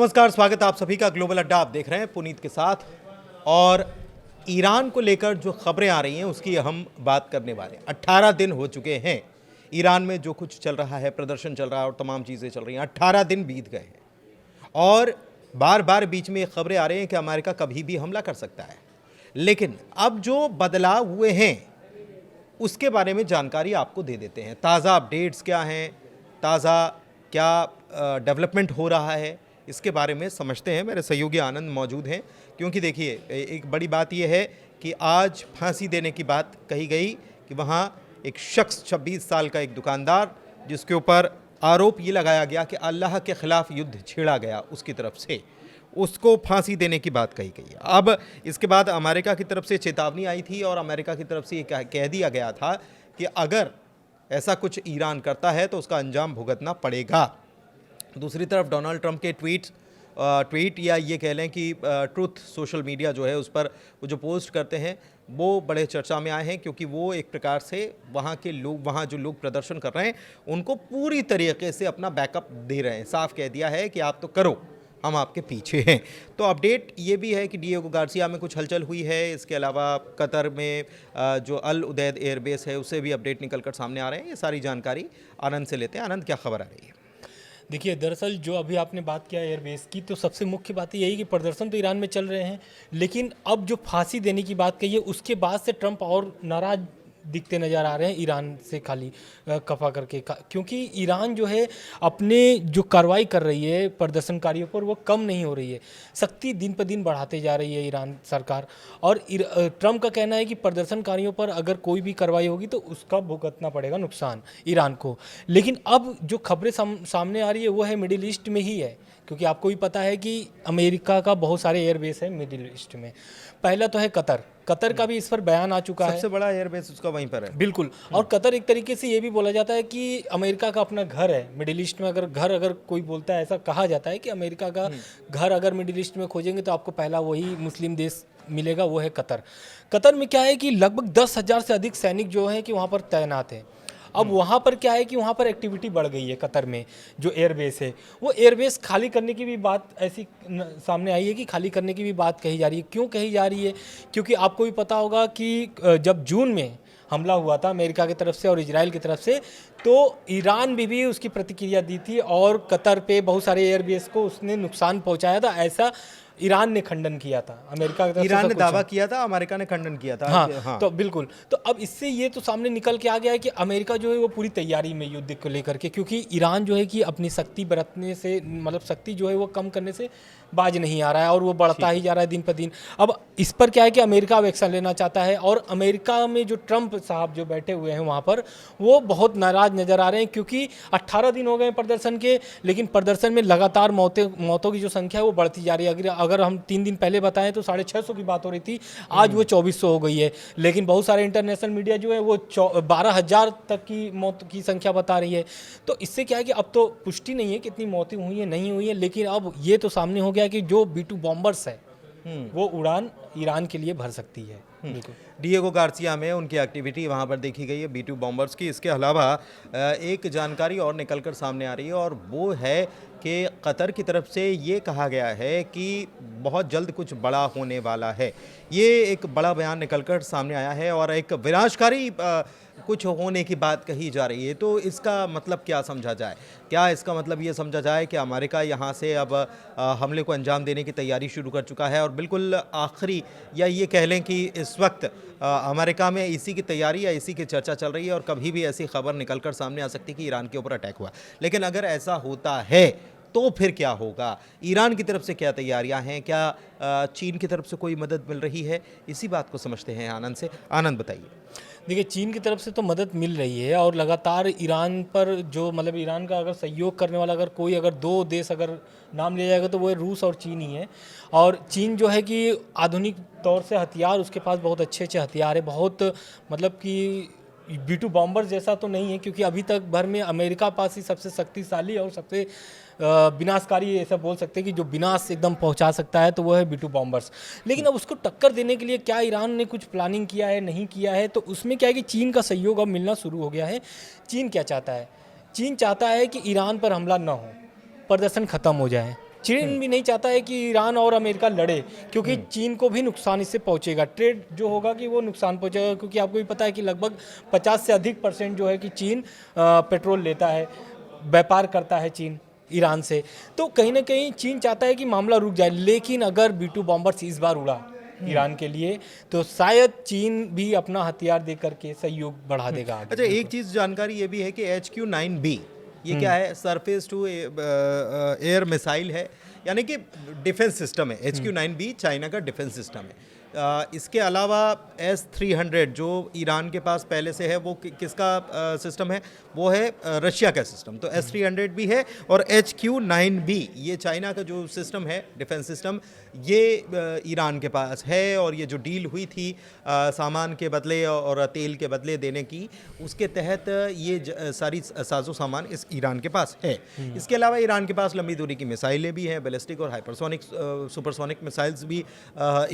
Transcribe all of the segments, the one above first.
नमस्कार, स्वागत है आप सभी का ग्लोबल अड्डा। आप देख रहे हैं पुनीत के साथ। और ईरान को लेकर जो खबरें आ रही हैं उसकी हम बात करने वाले हैं। 18 दिन हो चुके हैं ईरान में जो कुछ चल रहा है, प्रदर्शन चल रहा है और तमाम चीज़ें चल रही हैं। 18 दिन बीत गए हैं और बार बार बीच में ये खबरें आ रही हैं कि अमेरिका कभी भी हमला कर सकता है। लेकिन अब जो बदलाव हुए हैं उसके बारे में जानकारी आपको दे देते हैं। ताज़ा अपडेट्स क्या हैं, ताज़ा क्या डेवलपमेंट हो रहा है, इसके बारे में समझते हैं। मेरे सहयोगी आनंद मौजूद हैं, क्योंकि देखिए एक बड़ी बात यह है कि आज फांसी देने की बात कही गई कि वहाँ एक शख्स 26 साल का एक दुकानदार, जिसके ऊपर आरोप ये लगाया गया कि अल्लाह के ख़िलाफ़ युद्ध छेड़ा गया उसकी तरफ से, उसको फांसी देने की बात कही गई है। अब इसके बाद अमेरिका की तरफ से चेतावनी आई थी और अमेरिका की तरफ से ये कह दिया गया था कि अगर ऐसा कुछ ईरान करता है तो उसका अंजाम भुगतना पड़ेगा। दूसरी तरफ डोनाल्ड ट्रंप के ट्वीट या ये कह लें कि ट्रुथ सोशल मीडिया जो है उस पर वो जो पोस्ट करते हैं वो बड़े चर्चा में आए हैं, क्योंकि वो एक प्रकार से वहाँ के लोग, वहाँ जो लोग प्रदर्शन कर रहे हैं उनको पूरी तरीके से अपना बैकअप दे रहे हैं। साफ कह दिया है कि आप तो करो, हम आपके पीछे हैं। तो अपडेट ये भी है कि डिएगो गार्सिया में कुछ हलचल हुई है। इसके अलावा कतर में जो अल उदैद एयरबेस है उससे भी अपडेट निकल कर सामने आ रहे हैं। ये सारी जानकारी आनंद से लेते हैं। आनंद, क्या खबर आ रही है? देखिए, दरअसल जो अभी आपने बात किया एयरबेस की, तो सबसे मुख्य बात यही कि प्रदर्शन तो ईरान में चल रहे हैं, लेकिन अब जो फांसी देने की बात कही है उसके बाद से ट्रंप और नाराज़ दिखते नज़र आ रहे हैं ईरान से खाली खफा करके क्योंकि ईरान जो है अपने जो कार्रवाई कर रही है प्रदर्शनकारियों पर वो कम नहीं हो रही है। सख्ती दिन पर दिन बढ़ाते जा रही है ईरान सरकार। और ट्रंप का कहना है कि प्रदर्शनकारियों पर अगर कोई भी कार्रवाई होगी तो उसका भुगतना पड़ेगा नुकसान ईरान को। लेकिन अब जो खबरें सामने आ रही है वो है मिडिल ईस्ट में ही है, क्योंकि आपको भी पता है कि अमेरिका का बहुत सारे एयरबेस है मिडिल ईस्ट में। पहला तो है कतर का भी इस पर बयान आ चुका है। सबसे बड़ा एयरबेस उसका वहीं पर है। बिल्कुल। और कतर एक तरीके से ये भी बोला जाता है कि अमेरिका का अपना घर है मिडिल ईस्ट में। अगर कोई बोलता है, ऐसा कहा जाता है कि अमेरिका का घर अगर मिडिल ईस्ट में खोजेंगे तो आपको पहला वही मुस्लिम देश मिलेगा, वो है कतर। कतर में क्या है कि लगभग 10,000 से अधिक सैनिक जो हैं कि वहाँ पर तैनात हैं। अब वहाँ पर क्या है कि वहाँ पर एक्टिविटी बढ़ गई है। कतर में जो एयरबेस है वो एयरबेस खाली करने की भी बात ऐसी सामने आई है कि खाली करने की भी बात कही जा रही है। क्यों कही जा रही है? क्योंकि आपको भी पता होगा कि जब जून में हमला हुआ था अमेरिका की तरफ से और इजराइल की तरफ से, तो ईरान भी उसकी प्रतिक्रिया दी थी और कतर पे बहुत सारे एयरबेस को उसने नुकसान पहुंचाया था, ऐसा ईरान ने खंडन किया था। अमेरिका की तरफ से ईरान ने दावा किया था, अमेरिका ने खंडन किया था। हाँ। तो बिल्कुल। तो अब इससे ये तो सामने निकल के आ गया है कि अमेरिका जो है वो पूरी तैयारी में युद्ध को लेकर के, क्योंकि ईरान जो है कि अपनी शक्ति बरतने से, मतलब शक्ति जो है वो कम करने से बाज नहीं आ रहा है और वो बढ़ता ही जा रहा है दिन पर दिन। अब इस पर क्या है कि अमेरिका अब एक्शन लेना चाहता है और अमेरिका में जो ट्रंप साहब जो बैठे हुए हैं वहाँ पर वो बहुत नाराज़ नज़र आ रहे हैं, क्योंकि 18 दिन हो गए प्रदर्शन के, लेकिन प्रदर्शन में लगातार मौतों की जो संख्या है वो बढ़ती जा रही है। अगर हम 3 दिन पहले बताएं तो 650 की बात हो रही थी, आज वो 2400 हो गई है। लेकिन बहुत सारे इंटरनेशनल मीडिया जो है वो 12,000 तक की मौत की संख्या बता रही है। तो इससे क्या है कि अब तो पुष्टि नहीं है कितनी मौतें हुई है नहीं हुई है, लेकिन अब ये तो सामने हो गया कि जो B-2 बॉम्बर्स है वो उड़ान ईरान के लिए भर सकती है। डिएगो गार्सिया में उनकी एक्टिविटी वहाँ पर देखी गई है B-2 बॉम्बर्स की। इसके अलावा एक जानकारी और निकलकर सामने आ रही है और वो है कि कतर की तरफ से ये कहा गया है कि बहुत जल्द कुछ बड़ा होने वाला है। ये एक बड़ा बयान निकलकर सामने आया है और एक विनाशकारी कुछ होने की बात कही जा रही है। तो इसका मतलब क्या समझा जाए? क्या इसका मतलब ये समझा जाए कि अमेरिका यहाँ से अब हमले को अंजाम देने की तैयारी शुरू कर चुका है और बिल्कुल आखिरी, या ये कह लें कि इस वक्त अमेरिका में इसी की तैयारी या इसी की चर्चा चल रही है और कभी भी ऐसी खबर निकल कर सामने आ सकती है कि ईरान के ऊपर अटैक हुआ। लेकिन अगर ऐसा होता है तो फिर क्या होगा? ईरान की तरफ से क्या तैयारियां हैं? क्या चीन की तरफ से कोई मदद मिल रही है? इसी बात को समझते हैं आनंद से। आनंद, बताइए। देखिए, चीन की तरफ से तो मदद मिल रही है और लगातार ईरान पर जो, मतलब ईरान का अगर सहयोग करने वाला अगर 2 देश अगर नाम लिया जाएगा तो वो है रूस और चीन ही है। और चीन जो है कि आधुनिक तौर से हथियार, उसके पास बहुत अच्छे अच्छे हथियार है, बहुत मतलब कि B-2 बॉम्बर जैसा तो नहीं है, क्योंकि अभी तक भर में अमेरिका पास ही सबसे शक्तिशाली और सबसे विनाशकारी, ऐसा बोल सकते हैं कि जो विनाश एकदम पहुंचा सकता है, तो वो है B-2 बॉम्बर्स। लेकिन अब उसको टक्कर देने के लिए क्या ईरान ने कुछ प्लानिंग किया है, नहीं किया है? तो उसमें क्या है कि चीन का सहयोग अब मिलना शुरू हो गया है। चीन क्या चाहता है? चीन चाहता है कि ईरान पर हमला ना हो, प्रदर्शन ख़त्म हो जाए। चीन भी नहीं चाहता है कि ईरान और अमेरिका लड़े, क्योंकि चीन को भी नुकसान इससे पहुंचेगा, ट्रेड जो होगा कि वो नुकसान पहुंचेगा, क्योंकि आपको भी पता है कि लगभग 50 से अधिक % जो है कि चीन पेट्रोल लेता है, व्यापार करता है चीन ईरान से। तो कहीं ना कहीं चीन चाहता है कि मामला रुक जाए, लेकिन अगर B-2 बॉम्बर्स इस बार उड़ा ईरान के लिए तो शायद चीन भी अपना हथियार दे करके सहयोग बढ़ा देगा आगे। अच्छा, एक चीज़ जानकारी ये भी है कि HQ-9B ये क्या है, सरफेस टू एयर मिसाइल है, यानी कि डिफेंस सिस्टम है। HQ-9B चाइना का डिफेंस सिस्टम है। इसके अलावा S-300 जो ईरान के पास पहले से है, वो किसका सिस्टम है, वो है रशिया का सिस्टम। तो S-300 भी है और HQ-9B ये चाइना का जो सिस्टम है, डिफेंस सिस्टम, ये ईरान के पास है। और ये जो डील हुई थी सामान के बदले और तेल के बदले देने की, उसके तहत ये सारी साजो सामान इस ईरान के पास है। इसके अलावा ईरान के पास लंबी दूरी की मिसाइलें भी हैं, बैलिस्टिक और हाइपरसोनिक सुपरसोनिक मिसाइल्स भी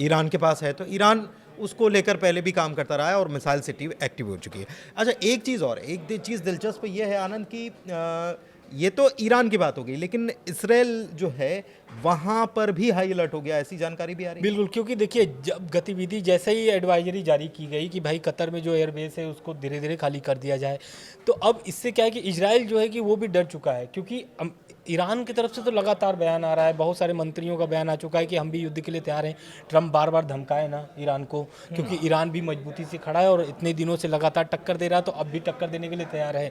ईरान के पास है। तो ईरान उसको लेकर पहले भी काम करता रहा है और मिसाइल सिटी एक्टिव हो चुकी है। अच्छा, एक चीज़ और, एक चीज़ दिलचस्प ये है आनंद की, ये तो ईरान की बात हो गई, लेकिन इसराइल जो है वहाँ पर भी हाई अलर्ट हो गया, ऐसी जानकारी भी आ रही है। बिल्कुल, क्योंकि देखिए जब गतिविधि जैसे ही एडवाइजरी जारी की गई कि भाई कतर में जो एयरबेस है उसको धीरे धीरे खाली कर दिया जाए, तो अब इससे क्या है कि इजराइल जो है कि वो भी डर चुका है, क्योंकि ईरान की तरफ से तो लगातार बयान आ रहा है, बहुत सारे मंत्रियों का बयान आ चुका है कि हम भी युद्ध के लिए तैयार हैं। ट्रम्प बार बार धमकाए ना ईरान को, क्योंकि ईरान भी मजबूती से खड़ा है और इतने दिनों से लगातार टक्कर दे रहा है, तो अब भी टक्कर देने के लिए तैयार है,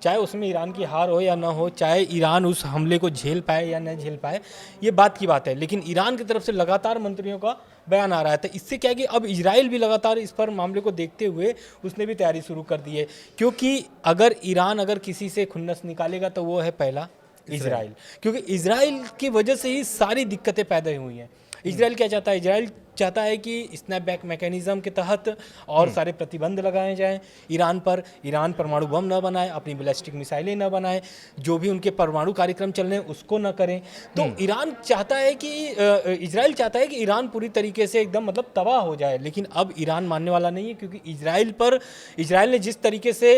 चाहे उसमें ईरान की हार हो या ना हो, चाहे ईरान उस हमले को झेल पाए या न झेल पाए, ये बात की बात है। लेकिन ईरान की तरफ से लगातार मंत्रियों का बयान आ रहा है, तो इससे क्या है कि अब इजराइल भी लगातार इस पर मामले को देखते हुए उसने भी तैयारी शुरू कर दी है, क्योंकि अगर ईरान किसी से खुन्नस निकालेगा तो वो है पहला इजराइल, क्योंकि इजराइल की वजह से ही सारी दिक्कतें पैदा हुई हैं। इजराइल क्या चाहता है? इजराइल चाहता है कि स्नैपबैक मैकेनिज्म के तहत और सारे प्रतिबंध लगाए जाएं ईरान पर, ईरान परमाणु बम न बनाए, अपनी बैलिस्टिक मिसाइलें न बनाए, जो भी उनके परमाणु कार्यक्रम चल रहे हैं उसको न करें। तो ईरान चाहता है कि इजराइल चाहता है कि ईरान पूरी तरीके से एकदम मतलब तबाह हो जाए, लेकिन अब ईरान मानने वाला नहीं है, क्योंकि इजराइल ने जिस तरीके से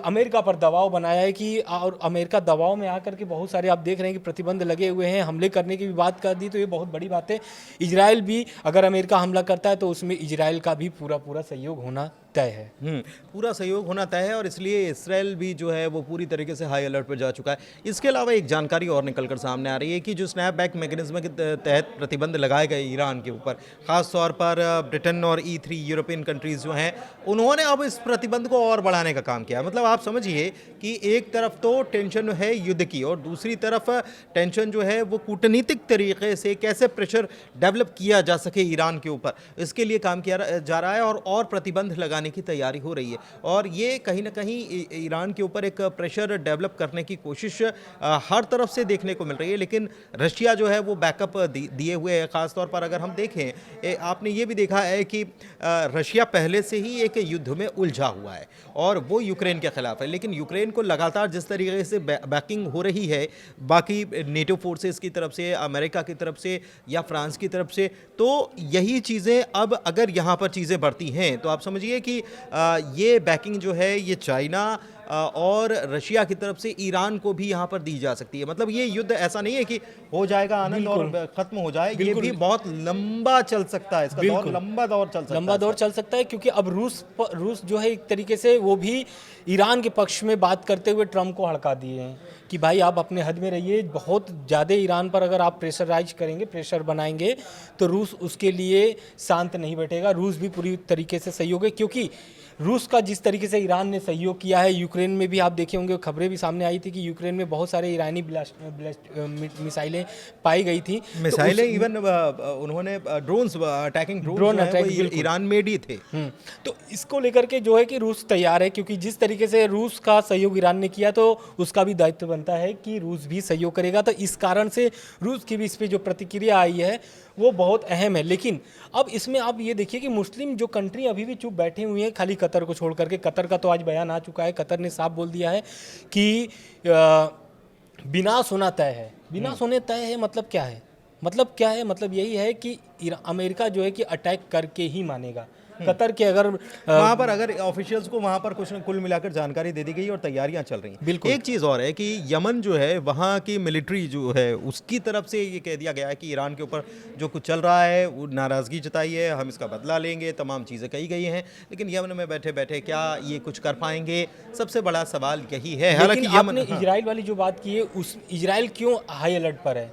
अमेरिका पर दबाव बनाया है कि, और अमेरिका दबाव में आकर के बहुत सारे आप देख रहे हैं कि प्रतिबंध लगे हुए हैं, हमले करने की भी बात कर दी, तो ये बहुत बड़ी बात है। इजराइल भी अगर अमेरिका हमला करता है तो उसमें इजराइल का भी पूरा सहयोग होना तय है। पूरा सहयोग होना तय है, और इसलिए इसराइल भी जो है वो पूरी तरीके से हाई अलर्ट पर जा चुका है। इसके अलावा एक जानकारी और निकलकर सामने आ रही है कि जो स्नैपबैक मैकेनिज्म के तहत प्रतिबंध लगाए गए ईरान के ऊपर, ख़ास तौर पर ब्रिटेन और E3 यूरोपियन कंट्रीज़ जो हैं, उन्होंने अब इस प्रतिबंध को और बढ़ाने का काम किया। मतलब आप समझिए कि एक तरफ तो टेंशन है युद्ध की, और दूसरी तरफ टेंशन जो है वो कूटनीतिक तरीके से कैसे प्रेशर डेवलप किया जा सके ईरान के ऊपर, इसके लिए काम किया जा रहा है, और प्रतिबंध लगाने की तैयारी हो रही है। और ये कहीं ना कहीं ईरान के ऊपर एक प्रेशर डेवलप करने की कोशिश हर तरफ से देखने को मिल रही है। लेकिन रशिया जो है वो बैकअप दिए हुए है। ख़ासतौर पर अगर हम देखें, आपने ये भी देखा है कि रशिया पहले से ही एक युद्ध में उलझा हुआ है, और वो यूक्रेन के खिलाफ है। लेकिन यूक्रेन को लगातार जिस तरीके से बैकिंग हो रही है बाकी नेटो फोर्सेस की तरफ से, अमेरिका की तरफ से या फ्रांस की तरफ से, तो यही चीज़ें अब अगर यहाँ पर चीज़ें बढ़ती हैं तो आप समझिए कि ये बैकिंग जो है ये चाइना और रशिया की तरफ से ईरान को भी यहाँ पर दी जा सकती है। मतलब ये युद्ध ऐसा नहीं है कि हो जाएगा आनंद और खत्म हो जाए, ये भी बहुत लंबा चल सकता है, इसका दौर लंबा दौर चल सकता है। क्योंकि अब रूस जो है एक तरीके से वो भी ईरान के पक्ष में बात करते हुए ट्रम्प को हड़का दिए हैं कि भाई आप अपने हद में रहिए, बहुत ज़्यादा ईरान पर अगर आप प्रेशर बनाएंगे तो रूस उसके लिए शांत नहीं बैठेगा। रूस भी पूरी तरीके से सहयोग है, क्योंकि रूस का जिस तरीके से ईरान ने सहयोग किया है, यूक्रेन में भी आप देखे होंगे, खबरें भी सामने आई थी कि यूक्रेन में बहुत सारे ईरानी मिसाइलें पाई गई थी। मिसाइलें इवन उन्होंने अटैकिंग ड्रोन ईरान मेड ही थे। तो इसको लेकर के जो है कि रूस तैयार है, क्योंकि जिस तरीके से रूस का सहयोग ईरान ने किया तो उसका भी दायित्व बनता है कि रूस भी सहयोग करेगा। तो इस कारण से रूस की भी इस पर जो प्रतिक्रिया आई है वो बहुत अहम है। लेकिन अब इसमें आप ये देखिए कि मुस्लिम जो कंट्री अभी भी चुप बैठे हुए हैं, खाली कतर को छोड़ करके। कतर का तो आज बयान आ चुका है, कतर ने साफ बोल दिया है कि विनाश होना तय है। विनाश होने तय है मतलब क्या है? मतलब यही है कि अमेरिका जो है कि अटैक करके ही मानेगा। कतर के अगर वहां पर अगर ऑफिशियल्स को वहां पर कुछ न कुल मिलाकर जानकारी दे दी गई और तैयारियां चल रही हैं। बिल्कुल। एक चीज़ और है कि यमन जो है वहां की मिलिट्री जो है उसकी तरफ से ये कह दिया गया है कि ईरान के ऊपर जो कुछ चल रहा है वो नाराज़गी जताई है, हम इसका बदला लेंगे, तमाम चीज़ें कही गई हैं। लेकिन यमन में बैठे बैठे क्या ये कुछ कर पाएंगे, सबसे बड़ा सवाल यही है। हालांकि लेकिन आपने इजराइल वाली जो बात की है, उस इजराइल क्यों हाई अलर्ट पर है?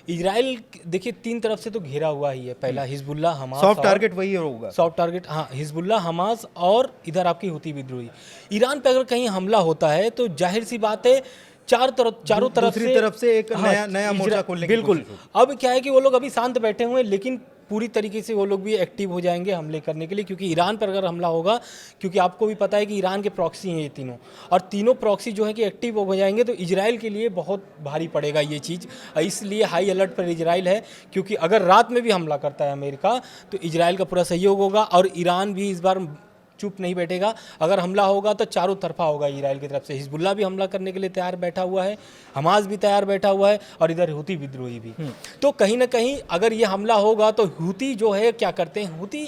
इजराइल देखिए 3 तरफ से तो घेरा हुआ ही है। पहला हिजबुल्लाह, हमास, सॉफ्ट टारगेट वही होगा। सॉफ्ट टारगेट, हाँ, हिजबुल्लाह, हमास और इधर आपकी हुती विद्रोही। ईरान पे अगर कहीं हमला होता है तो जाहिर सी बात है चारों तरफ दूसरी तरफ से एक नया मोर्चा खोलने की बिल्कुल। कोशिश होगी। अब क्या है कि वो लोग अभी शांत बैठे हुए हैं, लेकिन पूरी तरीके से वो लोग भी एक्टिव हो जाएंगे हमले करने के लिए, क्योंकि ईरान पर अगर हमला होगा, क्योंकि आपको भी पता है कि ईरान के प्रॉक्सी हैं ये तीनों, और तीनों प्रॉक्सी जो है कि एक्टिव हो जाएंगे तो इजराइल के लिए बहुत भारी पड़ेगा ये चीज़। इसलिए हाई अलर्ट पर इजराइल है, क्योंकि अगर रात में भी हमला करता है अमेरिका तो इजराइल का पूरा सहयोग होगा, और ईरान भी इस बार चुप नहीं बैठेगा। अगर हमला होगा तो चारों तरफा होगा इजराइल की तरफ से। हिजबुल्लाह भी हमला करने के लिए तैयार बैठा हुआ है, हमास भी तैयार बैठा हुआ है, और इधर हुती विद्रोही भी। तो कहीं ना कहीं अगर ये हमला होगा तो हुती जो है क्या करते हैं, हुती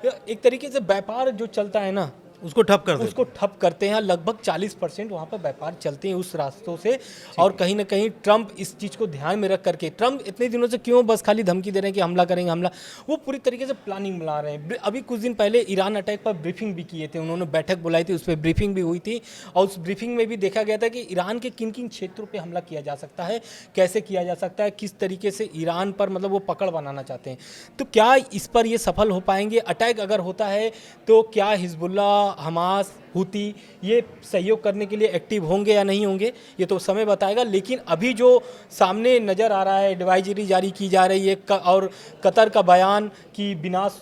एक तरीके से व्यापार जो चलता है ना उसको ठप करते हैं। लगभग 40% वहाँ पर व्यापार चलते हैं उस रास्तों से। और कहीं ना कहीं ट्रंप इस चीज़ को ध्यान में रख करके, ट्रंप इतने दिनों से क्यों बस खाली धमकी दे रहे हैं कि हमला करेंगे, हमला, वो पूरी तरीके से प्लानिंग बना रहे हैं। अभी कुछ दिन पहले ईरान अटैक पर ब्रीफिंग भी किए थे उन्होंने, बैठक बुलाई थी, उस पर ब्रीफिंग भी हुई थी, और उस ब्रीफिंग में भी देखा गया था कि ईरान के किन किन क्षेत्रों पर हमला किया जा सकता है, कैसे किया जा सकता है, किस तरीके से ईरान पर मतलब वो पकड़ बनाना चाहते हैं। तो क्या इस पर ये सफल हो पाएंगे? अटैक अगर होता है तो क्या हिजबुल्लाह, हमास, हुती ये सहयोग करने के लिए एक्टिव होंगे या नहीं होंगे, ये तो समय बताएगा। लेकिन अभी जो सामने नज़र आ रहा है, एडवाइजरी जारी की जा रही है और कतर का बयान कि विनाश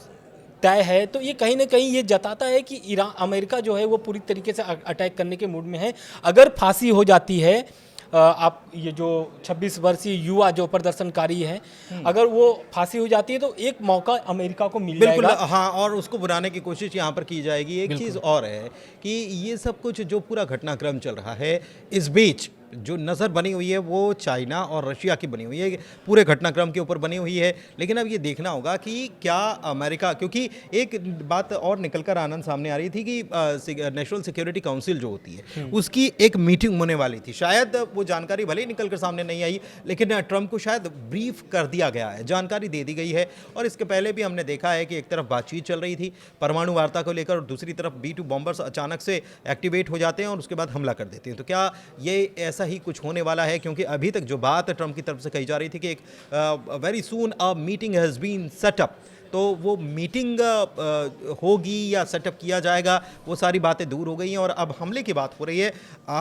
तय है, तो ये कहीं ना कहीं ये जताता है कि ईरान, अमेरिका जो है वो पूरी तरीके से अटैक करने के मूड में है। अगर फांसी हो जाती है, आप ये जो 26 वर्षीय युवा जो प्रदर्शनकारी हैं, अगर वो फांसी हो जाती है तो एक मौका अमेरिका को मिल बिल्कुल जाएगा। हाँ, और उसको बुलाने की कोशिश यहाँ पर की जाएगी। एक चीज़ और है कि ये सब कुछ जो पूरा घटनाक्रम चल रहा है, इस बीच जो नज़र बनी हुई है वो चाइना और रशिया की बनी हुई है, पूरे घटनाक्रम के ऊपर बनी हुई है। लेकिन अब ये देखना होगा कि क्या अमेरिका, क्योंकि एक बात और निकलकर आनंद सामने आ रही थी कि नेशनल सिक्योरिटी काउंसिल जो होती है उसकी एक मीटिंग होने वाली थी। शायद वो जानकारी भले ही निकलकर सामने नहीं आई, लेकिन ट्रंप को शायद ब्रीफ कर दिया गया है, जानकारी दे दी गई है। और इसके पहले भी हमने देखा है कि एक तरफ बातचीत चल रही थी परमाणु वार्ता को लेकर, और दूसरी तरफ B-2 बॉम्बर्स अचानक से एक्टिवेट हो जाते हैं और उसके बाद हमला कर देते हैं। तो क्या ये ऐसा ही कुछ होने वाला है? क्योंकि अभी तक जो बात ट्रंप की तरफ से कही जा रही थी कि एक very soon a meeting has been set up, तो वो मीटिंग होगी या सेटअप किया जाएगा, वो सारी बातें दूर हो गई हैं और अब हमले की बात हो रही है।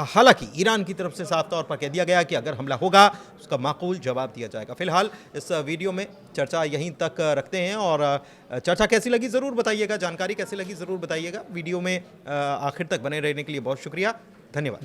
हालांकि ईरान की तरफ से साफ तौर पर कह दिया गया कि अगर हमला होगा उसका माकूल जवाब दिया जाएगा। फिलहाल इस वीडियो में चर्चा यहीं तक रखते हैं, और चर्चा कैसी लगी ज़रूर बताइएगा, जानकारी कैसी लगी ज़रूर बताइएगा। वीडियो में आखिर तक बने रहने के लिए बहुत शुक्रिया, धन्यवाद।